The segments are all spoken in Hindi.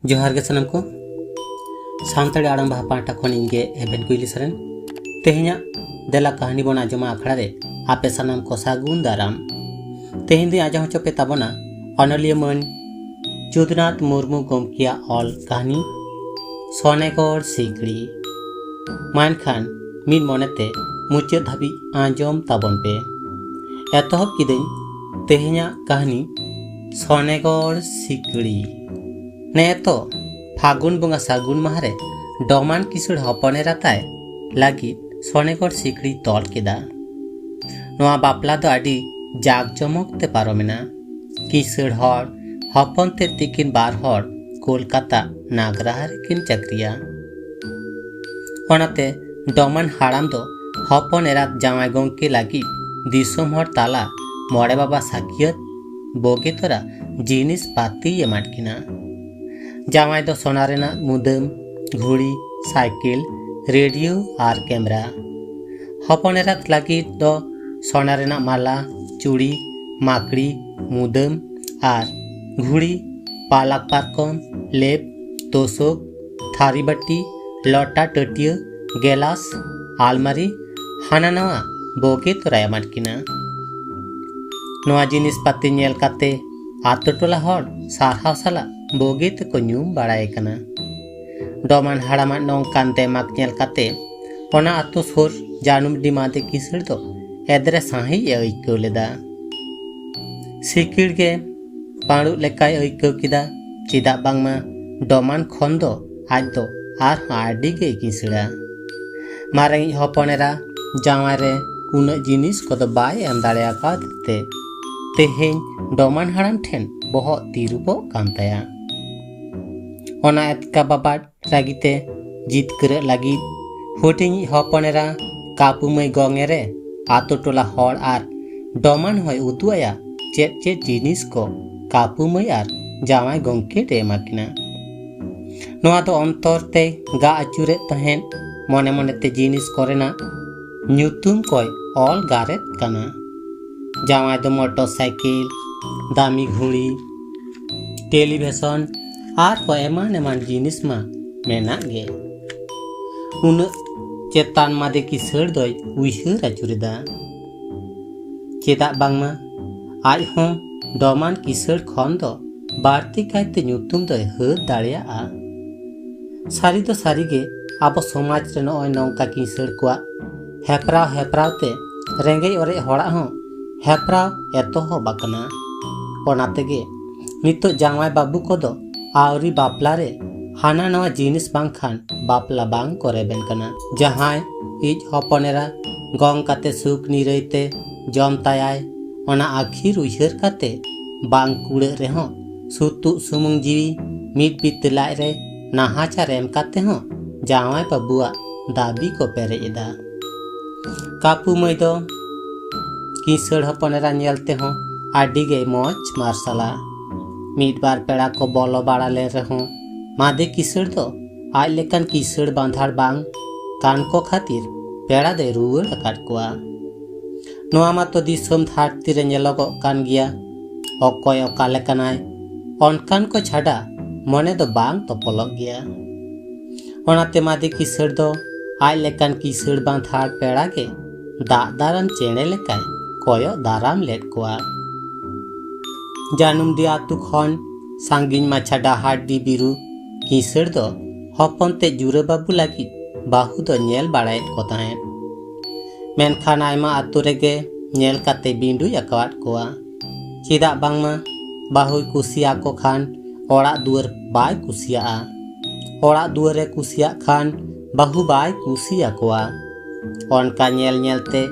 जोहार गे सनम को सानताड़ी आड़ांग बाहा पाटा खन इंगे एबेन कुइली सरन तेहेኛ देला कहानी बना आजमा आखड़ा रे आपे सनम को सागुन दाराम तेहें दी आजा होचो पे ताबना अनलिया मन चुदनाथ मुर्मू गोमकिया ऑल कहानी सोनेगढ़ सिकड़ी मान खान मीन मोनेते मुचाद धाबी आंजम ताबन पे एतहब किदें तेहेኛ कहानी सोनेगढ़ सिकड़ी ने तो फागुन बंगा सागुन माहरे डमान किसुड़ हपने राताय लगी सोनेगढ़ सिकड़ी तोल केदा नोआ बापला दो आडी जाग जमक ते पारोमेना किसुड़ हर हपन ते तिकिन बार हर कोलकाता नागराहार किन चक्रिया ओनाते डमान हाड़ाम दो हपन एरात जामाय गंके लगी दिसोम हर ताला मोड़े बाबा साकियत बोगे तोरा जिनिस पाती ये माटकिना जामाय दो सोना रेना मुदम घुड़ी साइकिल रेडियो और कैमरा हपन एरात लगी दो सोना रेना माला चूड़ी माकड़ी मुदम और घुड़ी पालक पारकम लेप तोसक थारी बाटी लटा टटिया गेलास आलमारी हाना नवा बोगे तोराया माटकिना नोआ जिनिस पाती नेल काते आतो टोला हर सारहाव साला बोगे तको ᱧᱩᱢ बाड़ाय कना डमान हाड़ामा नोंकान देमाक नेल काते ओना आतो सोर जानूम डिमादे किसड़ दो एदरे साही अइकव लेदा सिकिड़ गे पाड़ू लेकाय अइकव किदा चिदा बांगमा डमान खन दो आज दो आर आडी गे किसड़ा मारेंग हपनेरा जावाय रे उना जिनिस को दो बाय एम दाड़ेया काते तेहें डमान हाड़ाम ठेन बहो तिरुबो कांताया ओना एतका बाबा रागिते जीत करे लगी हुटिंग हपनेरा कापुमय गंगेरे आतो टोला हर आर डमान होय उदुआया चेत चेत जिनिस को कापुमय आर जावाय गंके डेमाकिना नोआ दो अंतर ते गा आचुरे तहेन मने मने ते जिनिस कोरेना ᱧᱩᱛᱩᱢ कोय ऑल गारेत कना जावाय दो मोटरसाइकिल दामी घुड़ी टेलीविजन आर को एमान एमान जिनिस मा मेना गे उन चेतान मादे किसड़ दोय उइहर आचुरेदा चेदा बांगमा आज हों डमान किसड़ खन दो बाड़ती कायते ᱧᱩᱛᱩᱢ दोय हर दाड़ेया सारी दो सारी गे आबो समाज रे नय नौका किसड़ कोआ हेपराव हेपराव ते रेंगे ओरे हड़ा हों हेपराव एतोह बाकना ओना तेगे नितो जावाय बाबू को दो आवरी बापला रे हाना नवा जिनिस बांग खान बापला बांग करे बेन कना जहाय इज हपनेरा गंग काते सुख निरैते जम तायाय ओना आखिर उइहर काते बांग कुड़े रे हों सुतु सुमुंग जीवी मिट बितलाय रे नाहाचार एम काते हों जावाय बाबुआ दाबी को पेरेदा कापू मई दो किसड़ हपनेरा नेलते हों आडी गे मौज मार्शला मिट बार पेड़ा को बोलो बाड़ा ले रहो मादे किसड़ दो आज लेकन किसड़ बांधाड़ बांग कान को खातिर पेड़ा दे रुवड़ अकाट कोआ नोआ मा तो दिसोम धारती रे नेलोगो कान गिया अकोय ओका लेकनाय अनकान को छाड़ा मने दो बांग तो पलक गया ओनाते मादे किसड़ दो आज लेकन किसड़ बांधाड़ पेड़ा के दा दाराम चेणे लेकाय कोयो दाराम लेट कोआ जानूम दी आतु खन सांगिन माछा डाहाडी बिरु किसड़ दो हपन ते जुरे बाबू लगी बाहु दो नेल बाड़ायत को ताहें मेनखान आयमा आतु रेगे नेल काते बिंडु याकवाट कोआ चिदा बांगमा बाहु कुसिया को खान ओड़ा दुआर बाय कुसिया ओड़ा दुआरे कुसिया खान बाहु बाय कुसिया कोआ ओनका नेल नेलते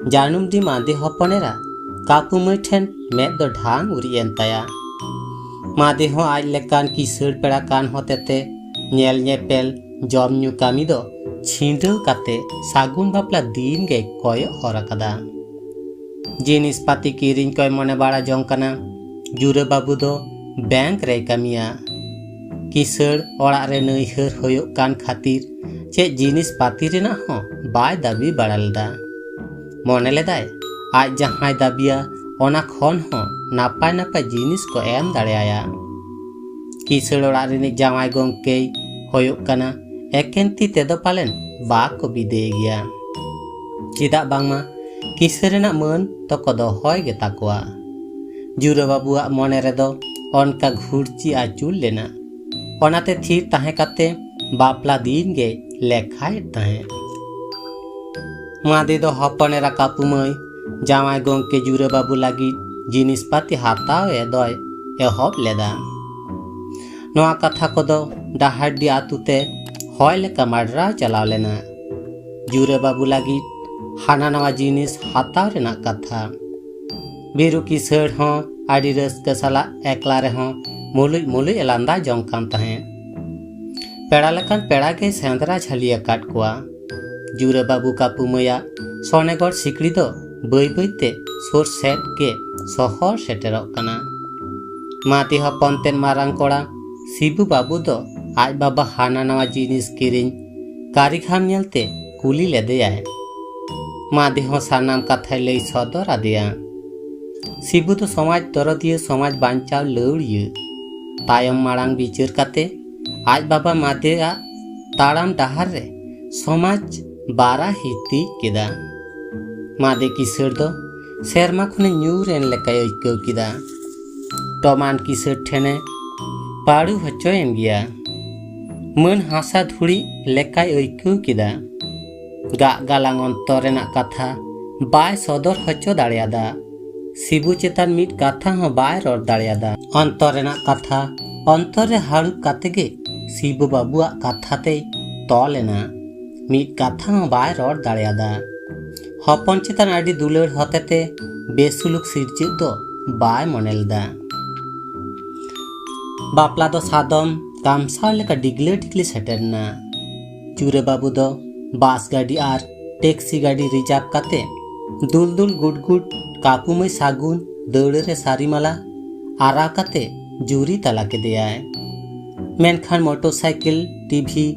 जानूम दी मादे हपनेरा कापुमय ठेन मेद दो ढांग उरियन ताया मादे हो आज लेकान किसड़ पेड़ा कान होतेते नेल नेपेल जम न्यू कामी दो छिंडव काते सागुन बापला दिन गे कोय हरकदा जिनिस पाती किरिंग कोय मने बाड़ा जोंग कना जुरे बाबू दो बैंक रे कामिया किसड़ ओड़ा रे नैहर होयो कान खातिर चे जिनिस पाती रेना हो बाय दाबी बाड़ालदा मने लेदाय आज जहां दाबिया ओना खन हो नापाय नापाय जिनिस को एम दाड़ेया किसड़ ओड़ा रिनिज जावाई गोंके होयोग कना एकेन ती तेदो पालेन बाको बिदे गया चिदा बांगमा किसरेना मन तो कदो होय गे ताकोआ जुरा बाबुआ मने रेदो अनका घुरची आचुल लेना ओनाते थीर ताहे काते बापला दिन गे लेखाय ताहे मादे दो हपनेरा कापुमय जावाई गोंके जुरा बाबू लागी जिनिस पाती हाताव एदोय एहब लेदा नोआ कथा कोदो डाहाडी आतुते होय लेका माडरा चलाव लेना जुरा बाबू लागी हाना नवा जिनिस हाताव रेना कथा बिरु किसड़ हों आडी रस्का साला एकला रे हों मुलुई मुलुई एलांदा जोंग कान ताहे पेड़ा लेकान पेड़ा के सेंद्रा झलिया काट कोआ जुरा बाबू कापुमया सोनेगढ़ सिकड़ी दो बई बईते सोर सेट के सहर सेटेरोग कना माती हपन तेन मारांग कोड़ा शिबू बाबू दो आज बाबा हाना नवा जिनिस किरिंग कारिखाम नेलते कुली लेदेया मादी हो सानाम कथा लई सदर आदिया शिबू तो समाज दरदिया समाज बांचाव लौड़िया तायम माड़ांग बिचार काते आज बाबा मादेया ताड़ाम डाहार रे समाज बारा हिती केदा मादे किसड़ दो सेरमा खुने न्यूरेन लेकाय अइकाव किदा टमान किसड़ ठेने पाड़ू हचोयन गया मन हासा धुड़ी लेकाय अइकाव किदा गा गालांग अंतर रेना कथा बाय सदर हचो दाड़ियादा शिबू चेतान मिट कथा हो बाय रोड दाड़ियादा अंतर रेना कथा अंतर रे हाड़ू कातेगे शिबू बाबुआ कथाते तोलेना मिट कथा हो बाय रोड दाड़ियादा हपन चेतान आडी दुलड़ हतेते बेसुलुक सिरजित दो बाय मनेलदा बापला दो सादम गामसा लेका डिगले डिगले सेटेरना जुरे बाबू दो बास गाड़ी आर टैक्सी गाड़ी रिजार्व काते दुल दुल गुड गुड कापुमय सागुन दौड़े रे सारीमाला आरा काते जुरी तला के दिया मेनखान मोटरसाइकिल टीवी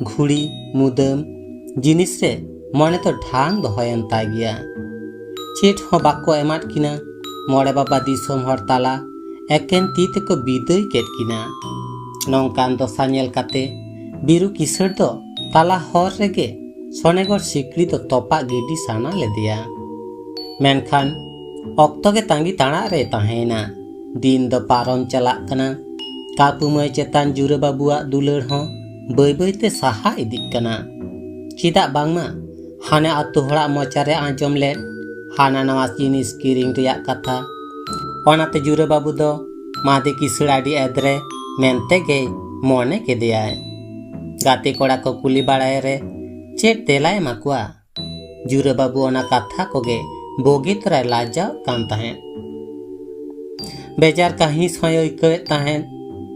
घुड़ी मुदम जिनिस रे मने तो ढांग दोहयन ताय गया चेट हो बाको एमाट किना मोड़े बाबा दिसोम हर ताला एकेन ती तेको बिदय केट किना नौकान दशा नेल काते बिरु किसड़ दो ताला हर रेगे सोनेगढ़ सिकड़ी तो तोपा गिडी साना लेदिया मेनखान ऑक्तो के तांगी ताणा रे ताहेना दिन दो पारम चला कना कापुमय चेतान जुरा बाबुआ दुलड़ हो बई बईते सहा इदिक कना चिदा बांगमा हाने आतु हड़ा मोचारे आंजम ले हाना नवा जिनिस किरिंग रिया कथा ओनाते जुरा बाबू दो मादे किसड़ आडी एदरे मेनते गे मोने के दिया गाते कोड़ा को कुली बाड़ाय रे चेट तेलाय माकुआ जुरा बाबू ओना कथा कोगे बोगी तराय लाजाव कान ताहें बेजार कहीं सोय अइकाव ताहें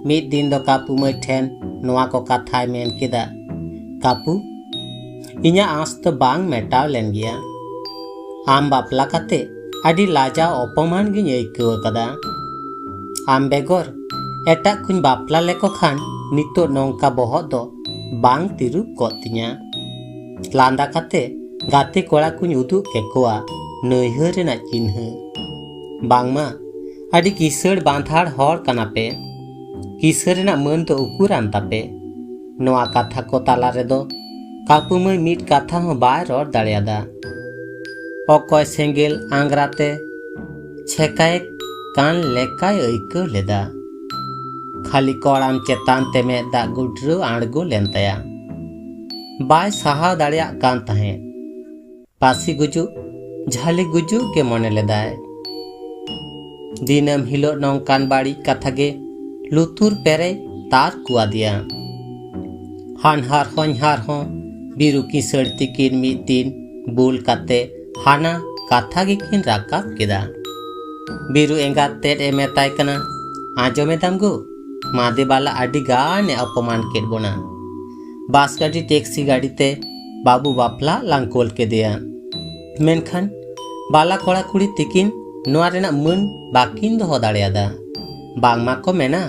मिद दिन दो कापुमय ठेन नोआ को कथाय मेन केदा कापू इन्या आस तो बांग मेटाव लेन गया आम बापला काते आडी लाजाव अपमान गिन अइकाव कदा आम बेगोर एटा कुन बापला लेको खान नितो नौका बहत दो बांग तिरुप कोतिया लांदा काते गाते कोड़ा कुन उदु केकोआ नैहर रेना चिन्ह बांगमा आडी किसड़ बांधाड़ हर कनापे किसड़ रेना मन तो उकुरान तापे नोआ कथा को ताला रेदो कापुमय मिट कथा हो बाय रोड दाड़ियादा अकय सेंगेल आंग्राते छेकाय कान लेकाय अइकाव लेदा खाली कोड़ाम चेतान ते में दा गुड्रो आड़गो लेन ताया बाय सहाव दाड़िया कान ताहे पासी गुजु झाली गुजु के मने लेदाय दिनम हिलो नौकान बाड़ी कथा गे लुतुर पेरे तार कुआ दिया हानहार होनहार हो बिरु किसड़ तिकिन मिद दिन बुल काते हाना कथा गे किन राकाब केदा बिरु एंगा तेड ए मेताय कना आंजोमेदाम गो मादे बाला आडी गाने अपमान केट बोना बास गाड़ी टैक्सी गाड़ी ते बाबू बापला लांकोल के दिया मेनखान बाला कोड़ा कुड़ी तिकिन नोआ रेना मन बाकिन दोहो दाड़ियादा बांगमा को मेना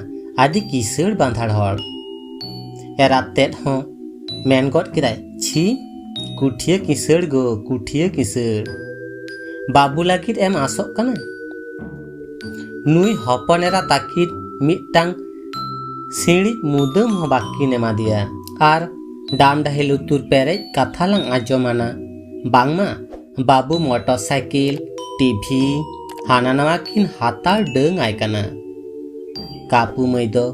आडी किसड़ बांधाड़ हर एरा तेड हो मेन गड किदाय छी कुठिया किसड़ गो कुठिया किसड़ बाबू लागिद एम आसोक कना नुई हपन एरा ताकिद मिटटांग सीढ़ी मुदम हो बाकी ने मादिया और डाम डाहे लुतुर पेरे कथा लंग आजमाना बांगमा बाबू मोटरसाइकिल टीवी हाना नवा किन हातार डंग आयकना कापू मई दो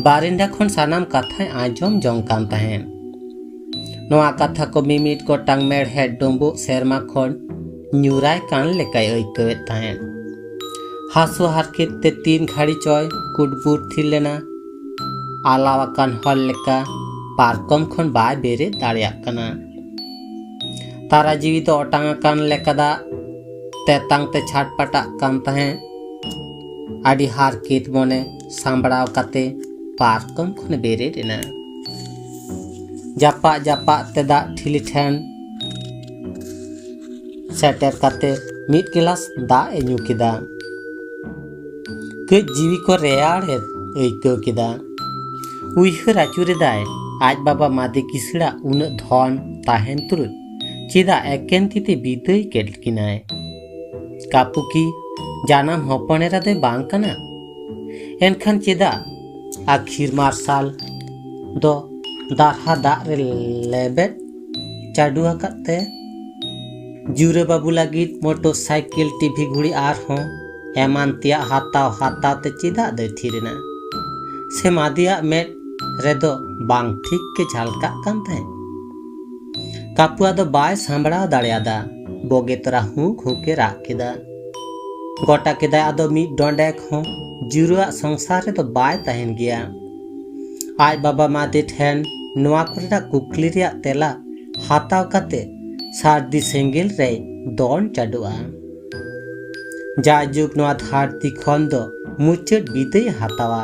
बारिंदा खन सानाम कथा आजम जंग कान तहेन नवा कथा को मिमिट गोटांग मेड़हेड डोंबो सेरमा खन न्यूराय कान लेकाय अइकवेत तहेन हासु हारकेत ते 3 घड़ी चय कुटबुट थिलेना आलावाकान हल लेका पारकम खन बाय बेरे दाड़िया कना तारा जीवी तो ओटांगा कान लेकादा तेतांग ते छाटपटा कान तहेन आदि हारकेत मने सांबड़ाव काते पारकम खन बेरे देना जापा जापा ते दा ठिली ठेन सेटर काते मिट गिलास दा ए न्यू किदा कई जीवी को रेयाड़ अइकव किदा उइहर आचुरेदाय आज बाबा मादे किसड़ा उन धन ताहेन तुरुज चेदा एकेन तीते बिदय केट किनाय कापुकी जानाम हपनेरा दे बांग कना एनखान चेदा आखिर मार्शाल दो दारहा दा रे लेबेट चाडू आकाते जुरे बाबू लागित मोटरसाइकिल टीवी घुड़ी आर हों एमान तिया हाताव हाताव ते चेदा दे थिरेना से मादिया मेट रेदो बांग ठीक के झालका कान तहे कापुआ दो बाय सांबड़ा दाड़ियादा बोगे तोरा हूँ के राग केदा गोटा केदा आदो मी डोंडेक हों जुरुआ संसार रे तो बाय तहेन गया आज बाबा मादे ठेन नोआ कोरेदा कुकली रिया तेला हाताव काते सारदी सेंगेल रे दोन चाडुआ जाजुक नोआ धारती खन दो मुचट बिदय हातावा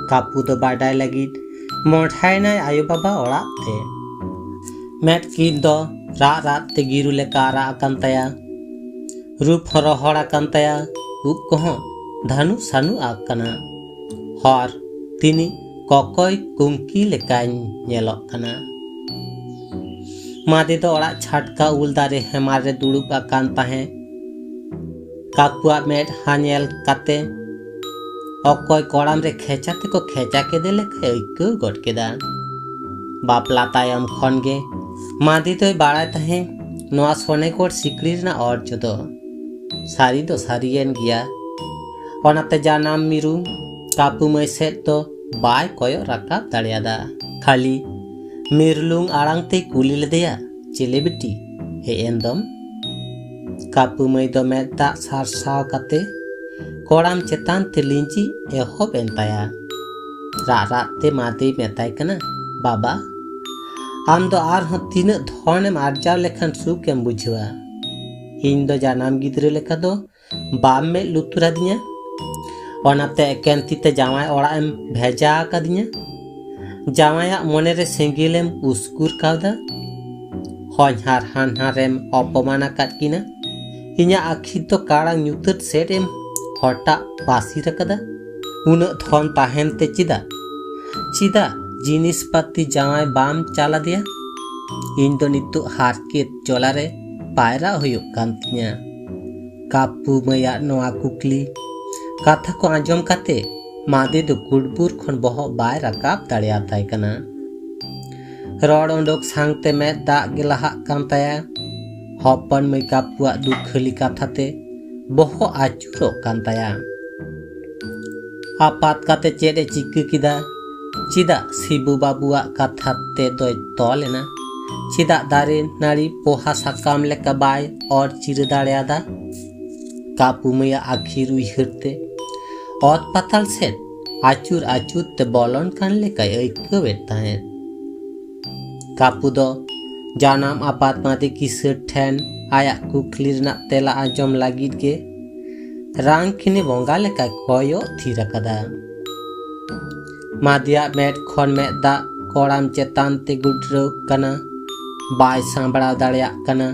कापू दो बाडाय लगित मोठायनाय आयो बाबा ओड़ा थे मेट किन दो रात ते गिरु लेका राग कान ताया रूप हरोहड़ा कान ताया उप कोहो धानु सानु आग कना हर तिनी कॉकॉय कुंकी लेकाय नेलोक कना मादे दो ओड़ा छाटका उल दारे हेमार रे दुड़ुब आकान ताहे काकुआ मेट हानेल काते अकॉय कोड़ाम रे खेचा ते को खेचा के दे लेका अइकव गट केदा बापला तायम खन गे मादी तो बाड़ाय ताहे नोआ सोने कोट सिकड़ी ना अर्ज दो सारी दो सारियन गया ओनाते जानाम मिरु कापू मई सेट तो बाय कोयो राकाब दाड़ियादा खाली मिरलुंग आड़ांग ते कुली लेदेया चेले बिटी हे एंदम कापू मई दो मेदा सारसाव काते कोड़ाम चेतान ते लिंजी एहोब एंताया रा ते मादे मेताय कना बाबा आम दो आर हो तीन धोने मारजाव लेखन सुख एम बुझवा इन दो जानाम गिद्रे लेखा दो बाम में लुतुरा दिया ओनाते एकेन तीते जावाय ओड़ा एम भेजा कादिया जावाया मने रे सेंगेलेम उस्कुर कावदा हॉन्हार हानहारेम अपमान आकाद किना इन्या आखि तो काड़ा न्यूतत सेट एम हटा पासी रकदा उन धन ताहेन ते चिदा जिनिस पाती जावाय बाम चाला दिया इन दो नितु हारकेत चोला रे पायरा हुयुक कान तिया कापू मया नोआ कुकली कथा को आंजम काते मादे दो कुडबुर खन बहो बाय राकाब दाड़िया ताय कना रॉड ओंडोक सांगते में दाग गिलाहा कान ताया हपन मई कापुआ दुखली कथाते बहो आचुरो कान ताया आपात काते चेडे चिक्की किदा चिदा शिबू बाबुआ कथाते दोय तोलेना चिदा दारे नाड़ी पोहा साकाम लेका बाय और चिर दाड़ियादा कापू मया आखिर उइहरते औत पाताल सेट आचुर आचुर ते बोलन कान लेका अइकवेत ताहेन कापू दो जानाम आपात मादे किसर ठेन आया कुकली रना तेला आजम लागिद के रांग किने बोंगा लेका कोयो थीर कदा मादिया मेट खन में दा कोड़ाम चेतान ते गुडरो कना बाय सांबड़ा दाड़िया कना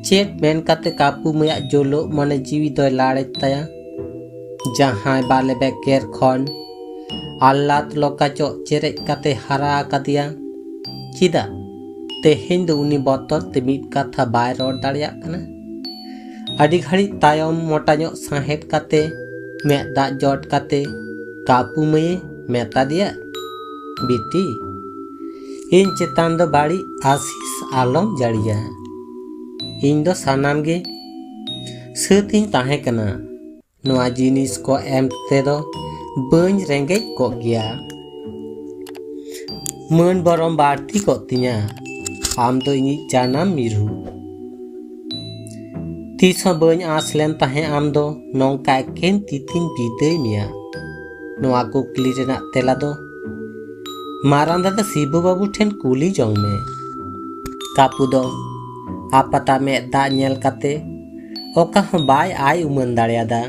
चेत मेन काते कापू मया जोलो मने जीवी दोय लाड़े ताया जहां बाले बेकेर खन आल्लात लोकाचो चेरे काते हरा कादिया चिदा तेहेन दो उनी बतर ते मिट कथा बाय रोड दाड़िया कना अडी घड़ी तायम मोटाño साहेट काते में दा जट काते कापू मये मेता दिया, बिटी इन चेतान दो बाड़ी आशीष आलम जड़िया, इन दो सानाम गे सतिन ताहे कना, नोआ जिनिस को एम ते दो बंज रेंगे को गया, मन बरम बारती को तिया, आम दो इनी जानाम मिरु, तीसों बंज आसलेन ताहे आम दो नौका केन तितिन बिदे मिया, नोआ कुकली रेना तेला दो मारां दादा शिबू बाबू ठेन कुली जोंग में, कापू दो आपता में दा नेल काते ओका हों बाय आय उमन दाड़ियादा,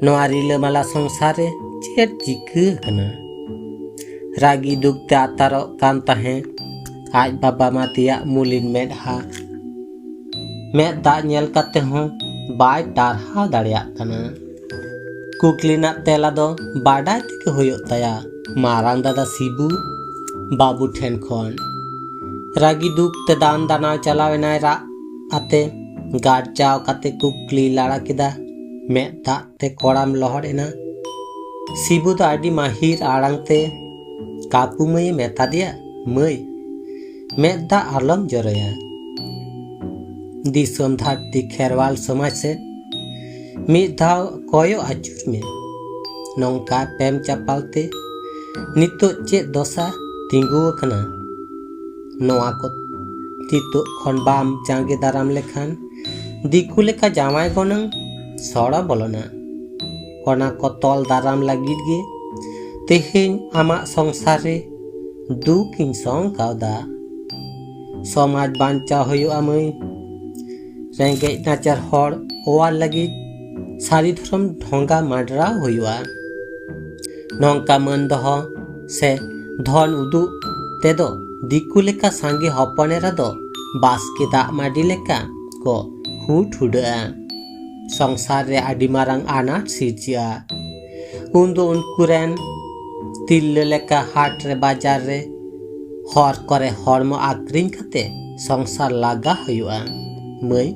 नोआ रिलामाला संसार रे चेट चिका कना, रागी दुखते आतारो कान ताहे आज बाबा मातिया मुलिन मेडहा में दा नेल काते हों बाय टारहा दाड़िया कना, कुकली ना तेला दो बाडा तिके होयो तया मारां दादा शिबू बाबू ठेन खोन, रागी दुख ते दान दाना चलावेनाय रा आते गाड़ चाव काते कुकली लाड़ा किदा में दा ते कोड़ाम लहड़ेना, शिबू दो आडी माहिर आड़ांग ते कापू मई मेता दिया मई में दा आलम जरया, दिसोम धरती खेरवाल समाज से मिद धाव कोयो आचुर में नौका पेम चापालते नितो चे दोसा तिंगु कना, नोआ को तितो खन बाम जांगे दाराम लेखान दिकु लेका जामाय गोनंग सड़ा बोलना, ओना को तोल दाराम लागिद गे तेहेन आमा संसार रे दुकिन सong कावदा, समाज बांचा होयो आमई रेंगे नाचार हर ओवार लगी सारी धर्म ढोंगा माडरा होयुआ, नौका मन दो से धन उदु तेदो दिकु लेका सांगे हपनेरा दो बास्के दा माडी लेका को हुट हुडा, संसार रे आडी मारांग आनाट सिरजिया, उन्दो उनकुरेन तिल्ले लेका हाट रे बाजार रे हर करे हरमो आक्रिन काते संसार लागा होयुआ, मई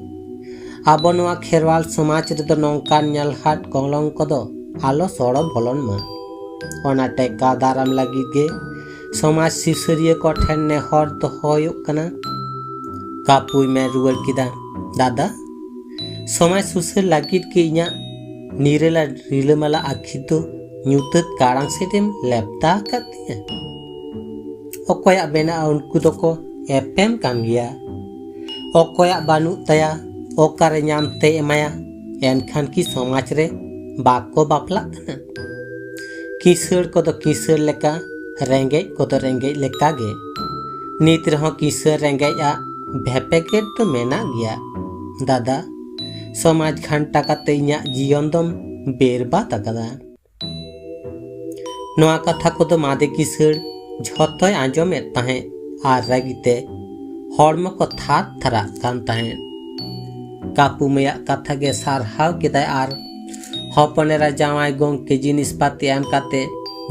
आबो नोआ खेरवाल समाज रे दो नौका न्याल हाट कलंक कदो आलो सड़ो बोलन मा, ओना टेका दाराम लगी गे समाज सिसरिया को ठेन ने हर तो होयुक कना, कापुई में रुअर किदा दादा समाज सुसर लगी के इया नीरेला रिलमाला आखि तो न्यूतत कारांग सेटेम लेपता करती है, ओकोया बेना उनको तो को एपेम कान गया, ओकोया बानु तया ओकारे न्याम ते एमाया एनखान की समाज रे बाको बापला कना, किसर को तो किसर लेका रेंगे को तो रेंगे लेका गे, नीत रहो किसर रेंगे या भेपेकेट तो मेना गया, दादा समाज घंटा काते इन्या जीवन दम बेरबा तकदा, नोआ कथा को तो मादे किसर झोतोय आंजोमे ताहे आर रागिते हड़मो को थार थरा कान ताहे, कापू मैया कथा के सारहाव केदाय आर हपनेरा जावाय गोंग के जिनिस पाती एम काते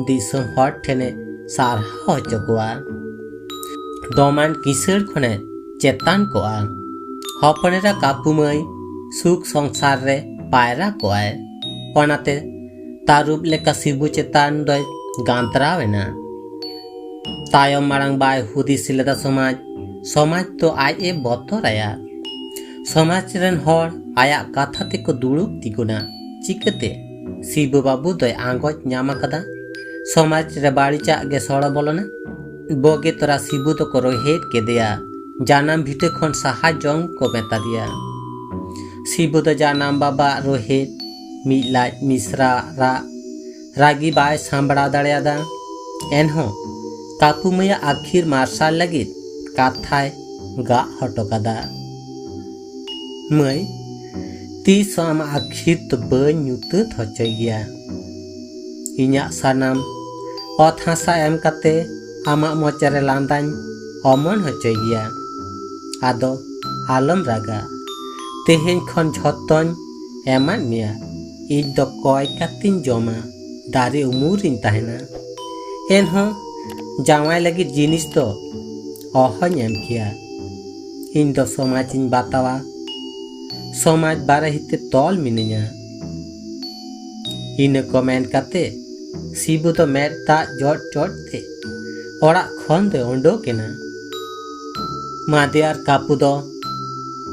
दिसोम हर ठेने सारहाव चकोआ, दोमान किसर खने चेतान कोआ, हपनेरा कापू मई सुख संसार रे पायरा कोआय, ओनाते तारुब लेका शिबू चेतान दोय गांतरावेना, तायम मारांग बाय हुदिस लेदा समाज तो आज ए बतराया, समाज रेन हर आया कथा ते को दुड़ुब तिगुना चिकते शिबू बाबू दोय आंगोज न्यामा कदा, समाज रे बाड़ीचा गे सड़ा बोलना, बोगे तोरा शिबू तो को रोहेट के दिया जानाम भिटे खन साहा जोंग को मेता दिया, शिबू तो जानाम बाबा रोहेट मिलाज मिश्रा रा रागी बाय सांबड़ा दाड़ियादा, एनहो कापू मैया आखिर मार्शाल लगी काथाय गा हटो कदा, मई तीस आम आखिर तो बन ᱧᱩᱛᱟᱹᱛ ᱦᱚᱪᱚᱭ ᱜᱮᱭᱟ, इन्या सानाम अत हासा एम काते आमा मोचारे लांदाñ अमन हचोय गिया, आदो आलम रागा तेहेन खन झोतोñ एमान मिया, इन दो कय कातिन जमा दारे उमुरिन ताहेना, एनहो जावाय लगी जिनिस दो अहñ एम किया, इन दो समाजिन बातावा समाज बारे हिते तोल मिनिया, इन को मेन काते शिबू तो मेद दाग जट जट ते ओड़ा खन दो उडोकेना। मादे और कापू दो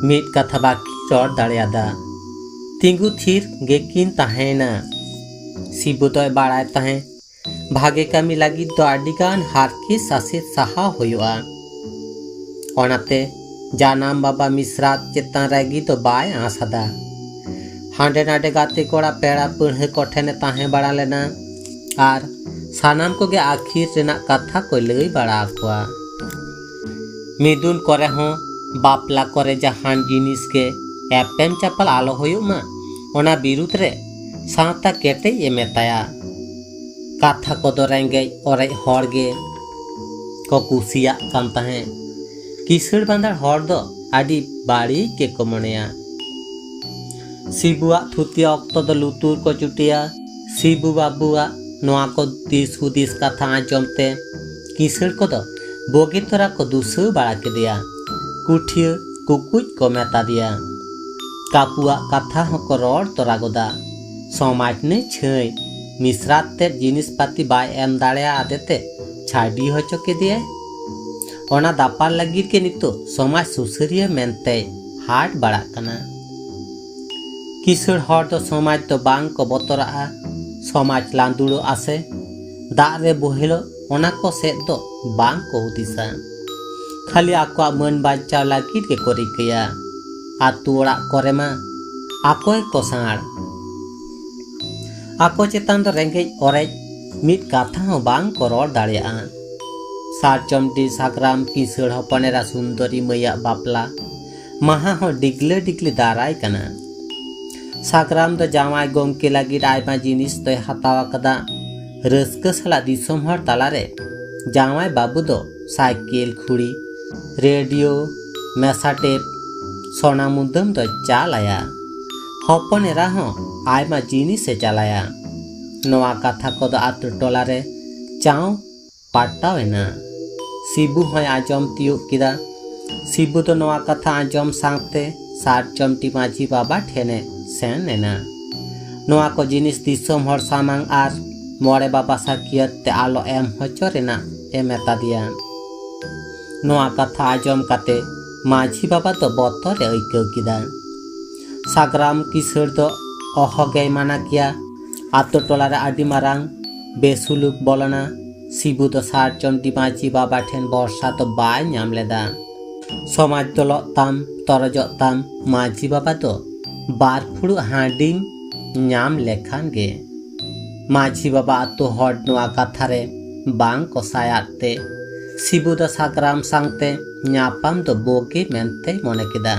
मीट कथा बाकी रड़ दाड़ेयादा। तिंगु थीर गेकिन ताहेना। शिबू तो बाड़ाय ताहे भागे कामी लगी तो आडिगान हारके सासे सहा होयुआ। ओनाते जानाम बाबा मिश्रा चेतान रेगी तो बाय आसादा। हांडे नाडे गाते कोड़ा पेड़ा पुढ़े कोठेने ताहे बड़ा लेना और सानाम को गे आखिर रेना कथा को लई बड़ा आकुआ। मिदुन करे हों बापला करे जहान जिनिस के एपेम चपल आलो होयुमा ओना बिरुद्ध रे सावता केटे ये मेताया। कथा को दो रेंगे और हर गे को कुसिया कान ताहे। किसड़ बांधर हर दो आदि बाड़ी के को मनेया। शिबुआ थुतिया अक्तो दो लुतुर को चुटिया। शिबू बाबुआ नोआ को दिस हुदिस कथा आंजमते किसड़ को दो बोगी तोरा को दुसु बाड़ा के दिया। कुठिया कुकुज को मेता दिया। कापुआ कथा होको रोड तोरा गोदा। समाज ने छई मिश्रात ते जिनिस पाती बाय एम दाड़े आदेते छाड़ी हो चुके दिए। ओना दापार लगी के नितो समाज सुसरिया मेनते हाट बड़ा कना। किसड़ हर दो समाज तो बांग को बतरा समाज लांदुड़ो आसे दारे बोहेलो ओना को सेद दो बांग को हुदिसा। खाली आको मन बांचा लगी के कोरी किया। आतु ओड़ा करे मा आकोय को साड़। आको चेतान दो रेंगे ओरेज मिट कथा हो बांग को रोड दाड़ेया। सारचमटी साकराम किसड़ हपनेरा सुंदरी मैया बापला महा हो डिगले डिगले दाराय कना। साकराम दो जामाय गोमके लगी आयमा जिनिस तो हतावा कदा। रस्क सला दिसोम हर तालारे जामाय बाबू दो साइकिल खुड़ी रेडियो मेसा टेप सोना मुदम दो चालाया। हपनेरा हो आयमा जिनिस से चलाया। नोआ कथा को दो आतु टोलारे चाव पाटावेना। शिबू होय आजम तियुक किदा। शिबू तो नोआ कथा आजम सांगते सारचमटी माझी बाबा ठेने सेन लेना। नोआ को जिनिस दिसोम हर सामांग आर मोड़े बाबा साकियत ते आलो एम होचो रेना ए मेता दिया। नोआ कथा आजम काते माझी बाबा तो बतरे अइकौ किदा। सागराम किसड़ दो अहगे माना किया। आतो टोलारे आदि मारांग बेसुलुक बोलना। शिबू तो सारचमटी माझी बाबा ठेन बर्षा तो बाय नाम लेदा। समाज दलो ताम तरजो ताम माझी बाबा तो बार फुड़ु हाडिंग नाम लेखान गे। माझी बाबा आतो हर नोआ कथा रे बांग को सायाते शिबू दो सागराम सांगते न्यापाम तो बोगे मेनते मने किदा।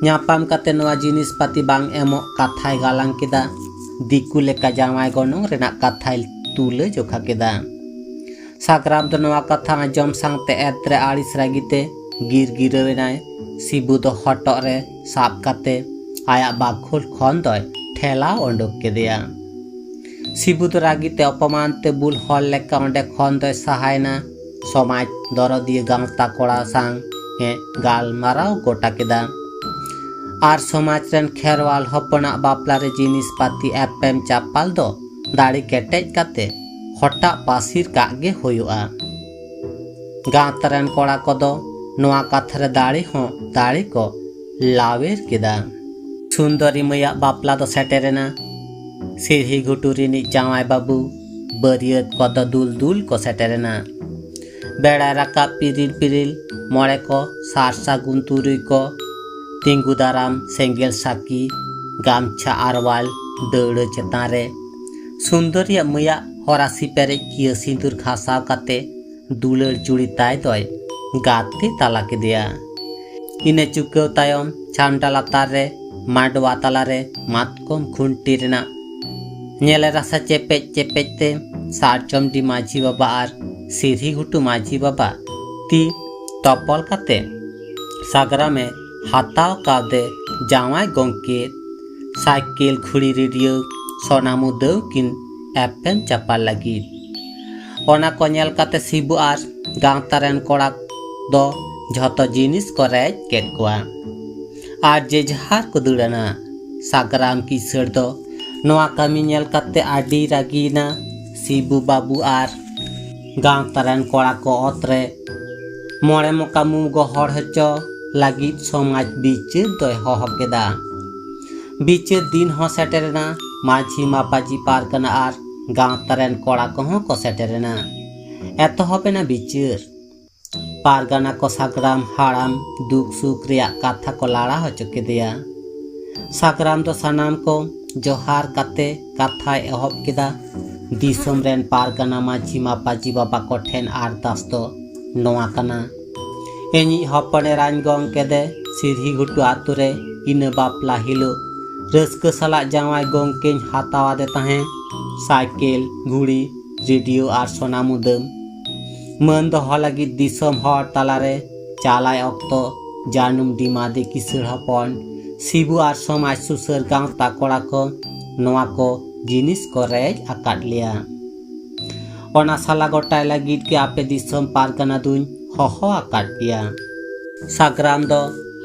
न्यापाम काते नोआ जिनिस पाती बांग एमो कथाय गालांग किदा। दिकु लेका जामाय गनोंग रेना कथाय तुले जोखा किदा। सागराम दो नोआ कथा आंजम सांगते एत्रे आड़िस रागिते गिर गिरवेनाय। शिबू दो हटो रे साब काते आया बाखुल खन दय ठेला ओंडोक के दिया। शिबू दो रागिते अपमान ते बुल हल लेका ओंडे खन दय सहायना। समाज दरदिए गांवता कोड़ा सांग ए गालमाराव गोटा केदा। आर समाज रेन खेरवाल हपना बापला रे जिनिस पाती एपेम चापाल दो दाड़ी केटेज काते हटा पासिर कागे होयुआ। गांवता रेन कोड़ा कोदो नोआ कथा रे दाड़ी हो दाड़ी को लावेर केदा। सुंदरी मैया बापला दो सेटेरेना। सीढ़ी घुटुरिनी जामाय बाबू बरियत कोदो दुल दुल को सेटेरेना। बेड़ा राका पिरिल पिरिल मोड़े को सार सागुन तुरुई को तिंगु दाराम सेंगेल साकी गामछा आरवाल दौड़ चेतान रे। सुंदरिया मैया हरासी पेरेज किया सिंदूर घासाव काते दुलर चुड़ी ताय दय गाते ताला के दिया। इने चुकव तायम छामटा लातार रे माडवा ताला रे मातकम खुंटी रेना नेले रासा चेपेज चेपेज ते सारचमडी माझी बाबा आर सीढ़ी घुटू माझी बाबा ती तपल काते सागरा में हाथाव कादे जावाय गोंके साइकिल खुड़ी रेडियो सोना मुदव किन एपेम चापाल लगी। ओना को नेल काते शिबू आर गांवता रेन कोड़ा दो झतो जिनिस को रेज केट कोआ। आर जे जहार को दुड़ाना। सागराम किसड़ दो नोआ कामी नेल काते आडी रागीना शिबू बाबू और गाँवतारेन कोड़ा को ओतरे मोड़े मोका मुगो हड़ हचो लगित समाज बिचार दो होहो केदा। बिचार दिन हो सेटेरना माझी मापाजी पारगना और गाँवतारेन कोड़ा को को सेटेरना एतोहबेना बिचार। पारगना को सागराम हाड़ाम दुख सुख रिया कथा को लाड़ा हचो केदिया। सागराम तो सानाम को जोहार काते कथा एहब केदा। दिसोम रेन पारगना माझी मापाजी बाबा को ठेन आरदास दो नोआ कना एनी हपने रान गंग केदे सिरही घुटू आतुरे इन बापला हिलो रस्क साला जावाई गंगे हातावादे तहें साइकिल घुड़ी रेडियो और सोना मुदम मन दो लगी दिसोम हर तालारे चालाय अक्तो जानुम डिमादे किसर हपन शिबू और समाज सुसर गाँव ताकोड़ा को नोआ को जिनिस को रेज आकाट लिया। ओना साला गोटाय लगित के आपे दिसोम पारगना दुन होहो आकाट पिया। सागराम दो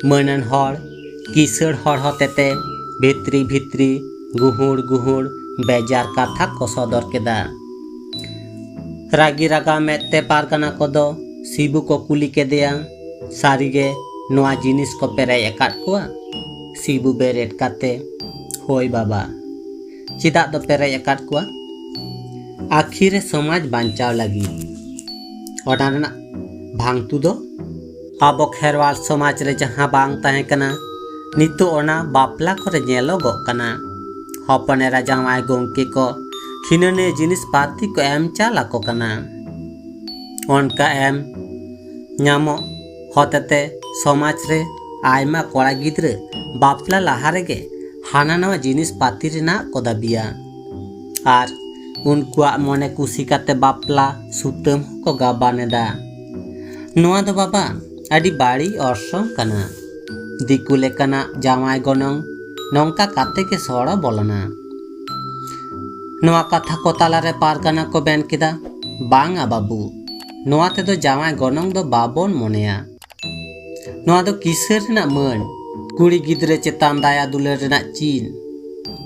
मनन हर किसर हर होतेते भित्री भित्री गुहुड़ गुहुड़ बेजार कथा को सदर केदा। रागी रागा मेते पारगना को दो शिबू को कुली के दिया सारीगे नोआ जिनिस को पेरे एकाट कुआ। शिबू बेरेट काते होय बाबा चिदा दो पेरे एकाट कुआ आखिरे समाज बांचाव लगी ओडाना भांगतु दो आबो खेरवाल समाज रे जहां बांग ताहे कना नितो ओना बापला करे नेलो गो कना हपनेरा जावाय गोंके को खिनने जिनिस पाती को एम चाला को कना ओनका एम ᱧᱟᱢᱚᱜ होतेते समाज रे आयमा कोड़ा गिद्रे बापला लाहारे गे हाना नवा जिनिस पाती रेना को दाबिया आर उनकुआ मने कुसी काते बापला सुतम को गाबानेदा। नोआ दो बाबा अडी बाड़ी अर्सों कना दिकु लेकना जावाय गनंग नौका काते के सोड़ा बोलना। नोआ कथा को तालारे पारगना को बेन किदा बांगा बाबू नोआ ते दो जावाय गनंग दो बाबोन मोनेया। नोआ दो किसर रेना मन कुड़ी गिद्रे चेतान दाया दुलर रेना चीन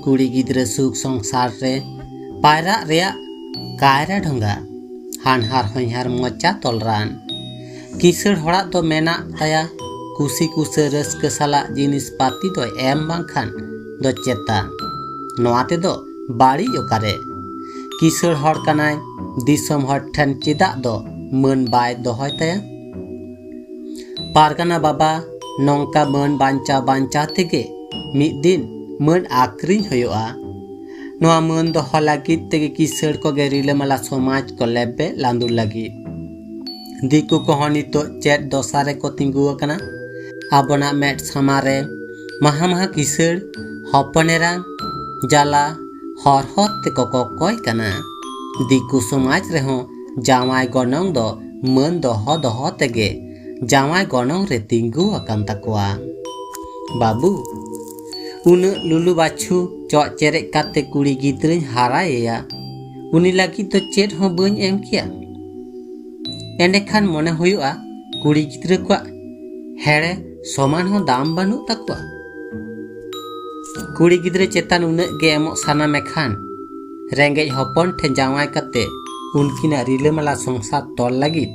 कुड़ी गिद्रे सुख संसार रे पायरा रेया कायरा ढंगा हानहार हईहार मोचा तोलरान किसर हड़ा दो मेना ताया कुसी कुसे रस्क साला जिनिस पाती दो एम बांखान दो चेता नोआ ते दो बाड़ी ओकारे किसर हड़ कनाय दिसम हड़ ठन चिदा दो मन बाय दोहय ताया। पारगना बाबा नौका मन बांचा बांचा तेगे मिद दिन मन आक्रिन होयोआ नोआ मन दोह लागित तेगे किसर को गे रिलेमाला समाज को लेबे लांदुर लगी दिकु को नितो चेट दोसारे को तिंगु कना आबोना मेट समारे महा महा किसर हपनेरा जाला हर हत ते को कोय कना दिकु समाज रे हो जावाय गनंग दो मन दोह तेगे जावाय गनंग रे तिंगु अकान तकुआ। बाबू उन लुलु बाछू चौ चेरे काते कुड़ी गिद्रे हाराया उनी लगी तो चेट हो बन एम किया एंडेखान मने हुआ कुड़ी गिद्रे को हेड़े समान हो दाम बानु तकुआ कुड़ी गिद्रे चेतान उन गे एमो साना मेखान रेंगे हपन ठे जावाय काते उनकिना रिलेमाला संसार तोल लगी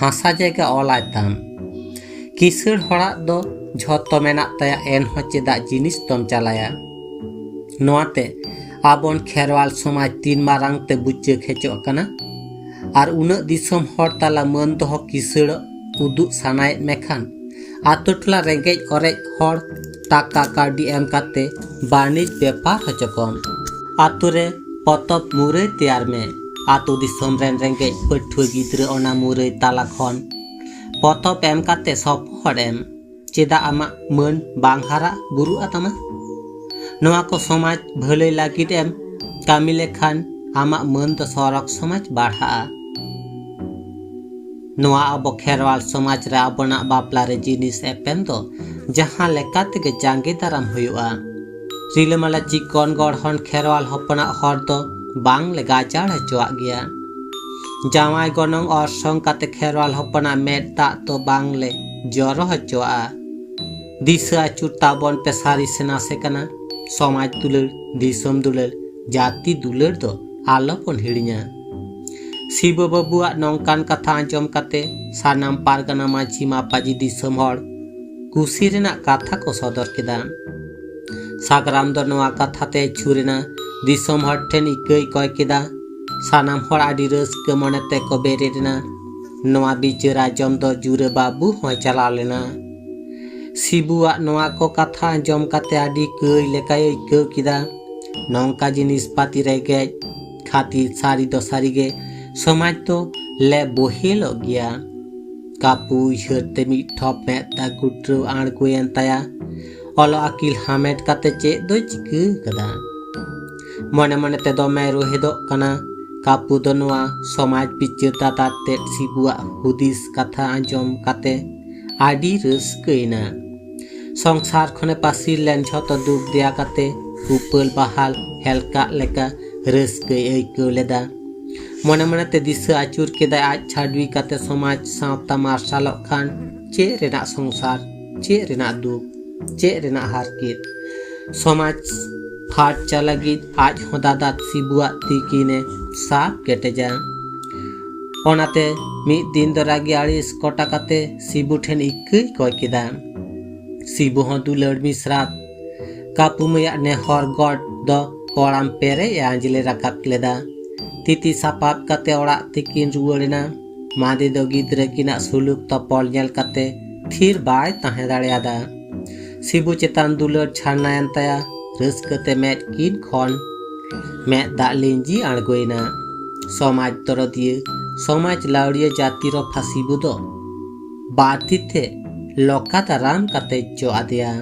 हासा जैगा ओलायताम किसर हड़ा दो झोतो मेना तया एन हो चेदा जिनिस तम चलाया नोआते आबोन खेरवाल समाज तीन मारांग ते बुच्चे खेचो कना आर उन दिसम हड़ ताला मन दोह किसड़ उदु सानाय मेखान आतो टोला रेंगे ओरे हड़ टाका काडी एम काते बानिज व्यापार हचकम आतुरे पतब मुरे तैयार में आतो दिसम रेन रेंगे पठुआ गिद्रे ओना मुरे ताला खन पतब एम काते सब हड़ एम चेदा आमा मन बांग हारा बुरु आतामा नोआ को समाज भले लागित एम कामी लेखान आमा मन तो सरक समाज बाढ़ा नोआ अब खेरवाल समाज रे आबोना बापला रे जिनिस एपेन दो जहां लेका तेगे जांगे दाराम हुआ रिलेमाला चिकन गढ़न खेरवाल हपना हर दो बांग ले गाजाड़ हचुआ गया जावाय गनंग और संग काते खेरवाल हपना मेट ता तो बांग ले जरो हचुआ दिशा अचुर ताबन पे सारी सेना से कना समाज दुलर दिसम दुलर जाति दुलर दो आलोबन हिड़िया। शिबू बाबुआ नौकान कथा आंजम काते सानाम पारगाना माझी मापाजी दिसोम हर कुसी रेना कथा को सदर केदा। सागराम दो नोआ कथाते छुरेना दिसोम हर ठेन इकई कय केदा। सानाम हर आदि रस्क मनेते को बेरेना नोआ बिचार आंजम दो जुरे बाबू होय चला लेना। शिबुआ नोआ को कथा आंजम काते आदि कई लेकाय इकई केदा। नौका जिनिस पाती रेगे खातिर सारी दो सारी गे समाज तो ले बोहेल गया। कापू उइहरते मिट ठप मेता गुट्रु आड़गोयन ताया अलो आकिल हामेट काते चे दो चिका कदा। मने मने ते दोमे रोहेदो कना कापू दो नोआ समाज बिचार दादाते शिबुआ हुदिस कथा आंजम काते आदि रस्कैना। संसार खने पासिर लेन झतो दुख देया काते उपल बहाल हेलका लेका रस्कै ऐकौ लेदा। मने मने ते दिशा आचुर केदा आज छाड़वी काते समाज सावता मार्शाल खान चे रेना संसार चे रेना दुख चे रेना हारकित समाज फाट चालागित आज हो दादा शिबुआ तिकीने साफ केटेजा। ओनाते मिद दिन दरागी आड़िस कोटा काते शिबू ठेन इकई कय केदा। शिबू हो दुलड़ मिसरात कापू मैया ने हर गड दो कोड़ाम पेरे आंजले राकाब लेदा। तिती सापाब काते ओड़ा तिकिन रुवाड़ेना। मादे दो गिद्रे किना सुलुक तपल नेल काते थिर बाय ताहे दाड़ेयादा। शिबू चेतान दुलड़ छाड़नायन ताया रस्कते मेट किन खन मेट दा लिंजी आड़गोयना। समाज तरदिये समाज लाउड़िया जाति रो फासिबू दो बातिथे लोका ताराम काते जो आदिया।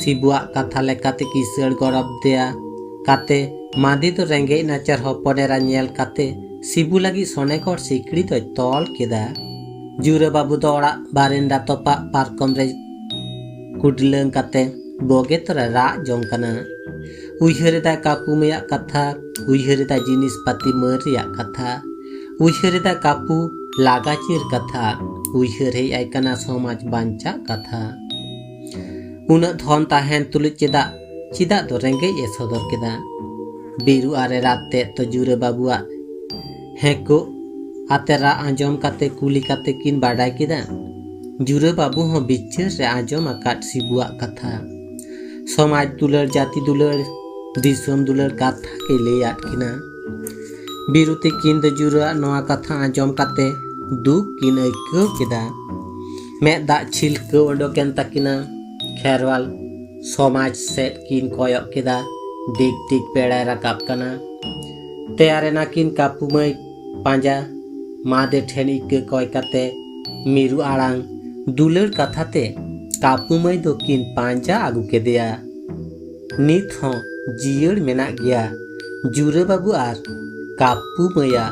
शिबुआ कथा लेकाते किसड़ गरब देया काते मादी तो रेंगे नाचार हपनेरा नेल काते शिबू लगी सोनेकर सिकड़ी तो तोल केदा। जुरे बाबू दो ओड़ा बारेंडा तोपा पारकम रे कुडलंग काते बोगे तोरा रा जोंग कना। उइहरेदा कापू मैया कथा उइहरेदा जिनिस पाती मरिया कथा उइहरेदा कापू लागाचिर कथा उइहरे आइकना समाज बांचा कथा। उना धन ताहेन तुलुज चिदा दो रेंगे ए सदर केदा। बिरु आरे राते तो जुरे बाबुआ हेको आते रा आंजम काते कुली काते किन बाडाय केदा। जुरे बाबू हो बिचार रे आंजम आकाट शिबुआ कथा। समाज दुलड़ जाति दुलड़ दिसोम दुलड़ कथा के ले आटकिना। बिरुते किन द जुरा नोआ कथा आंजम काते दुख किन ऐकौ केदा। मे दा छिलको ओडोकेन ताकिना खेरवाल समाज सेट किन कोयक केदा। डिग डिग पेड़ाय राकाब कना। तेयारे ना किन कापू मै पांजा मादे ठेन इकै कय काते मिरु आड़ांग दुलड़ कथाते कापू मै दो किन पांजा आगु केदेया। नित हो जियड़ मेना गया जुरे बाबू आर कापू मैया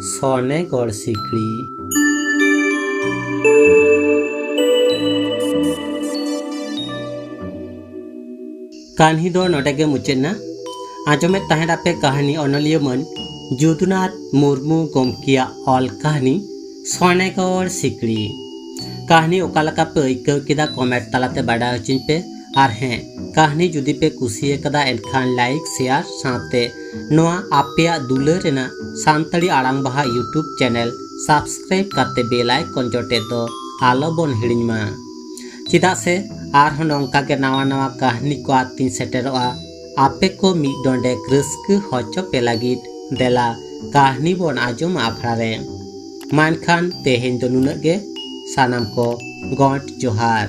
सोने गड़ सिकड़ी। कहानी दो नोटेगे मुचेना आजमें तहेड़ा पे कहानी अनलिया मन जुदुनाथ मुर्मू गमकिया ऑल कहानी सोनेगढ़ सिकड़ी। कहानी ओकालका पे ऐकौ केदा कमेंट तालाते बाडा हचिन पे आर हें कहानी जुदी पे कुसिये कदा एनखान लाइक शेयर साथे नोआ आपेया दुलर रेना सानताड़ी आड़ांग बाहा यूट्यूब चैनल सब्सक्राइब काते बेल आइकन जोटे दो आलो बन हिड़िंमा। चिदा से आर नौका के नवा नवा कहानी को आतीन सेटेरोआ आपे को मिद डोंडे रस्क हचो पे लागिद देला कहानी बन आजम आखड़ा रे। मानखान तेहेन दो नुनाग गे सानाम को गॉड जोहार।